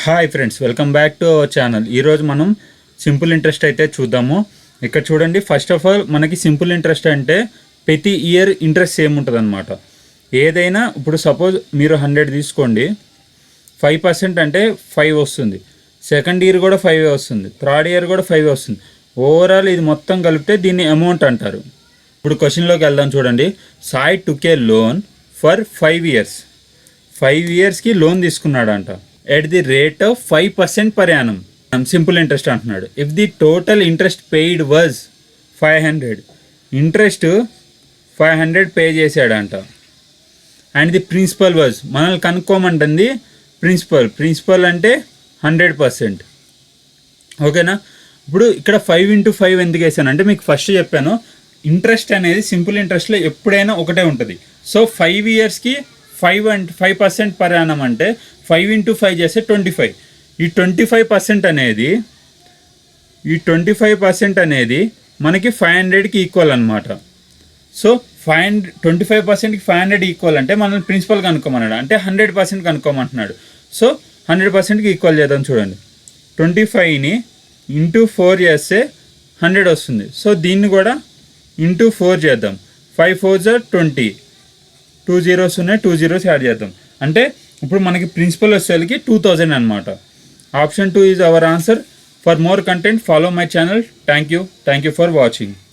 Hi friends, welcome back to our channel. ఈరోజు మనం simple interest అయితే చూద్దాము. ఇక్కడ చూడండి, ఫస్ట్ ఆఫ్ ఆల్ మనకి సింపుల్ ఇంట్రెస్ట్ అంటే ప్రతి ఇయర్ ఇంట్రెస్ట్ సేమ్ ఉంటుంది అనమాట. ఏదైనా ఇప్పుడు సపోజ్ మీరు 100 తీసుకోండి, 5% అంటే 5 వస్తుంది. సెకండ్ ఇయర్ కూడా 5 వస్తుంది, థర్డ్ ఇయర్ కూడా 5 వస్తుంది. ఓవరాల్ ఇది మొత్తం కలిపితే దీన్ని అమౌంట్ అంటారు. ఇప్పుడు క్వశ్చన్లోకి వెళ్దాం. చూడండి, Sai took a loan for 5 years. 5 yearsకి లోన్ తీసుకున్నాడంట at the rate of 5% per annum. Simple interest అంటున్నాడు. If the total interest paid was 500, interest 500 pay చేశాడంట. అండ్ ది ప్రిన్సిపల్ వాజ్, మనల్ని కనుక్కోమంటుంది ప్రిన్సిపల్ అంటే 100%. ఓకేనా? ఇప్పుడు ఇక్కడ 5 into 5 ఎందుకు వేసానంటే మీకు ఫస్ట్ చెప్పాను, ఇంట్రెస్ట్ అనేది సింపుల్ ఇంట్రెస్ట్లో ఎప్పుడైనా ఒకటే ఉంటుంది. సో 5 yearsకి 5% పర్ యానం అంటే 5 into 5 చేస్తే 25. ఈ 25% అనేది మనకి 500కి ఈక్వల్ అనమాట. సో 25%కి 500 ఈక్వల్ అంటే మనల్ని ప్రిన్సిపల్ కనుక్కోమన్నాడు, అంటే 100% కనుక్కోమంటున్నాడు. సో 100%కి ఈక్వల్ చేద్దాం. చూడండి, 25ని ఇంటూ 4 చేస్తే 100 వస్తుంది. సో దీన్ని కూడా ఇంటూ 4 చేద్దాం. 5 4s are 20, 2 zeros ఉన్నాయి, 2 zeros యాడ్ చేద్దాం. అంటే ఇప్పుడు మనకి ప్రిన్సిపల్ వచ్చేసరికి 2000 అనమాట. Option 2 is our answer. For more content follow my channel. Thank you for watching.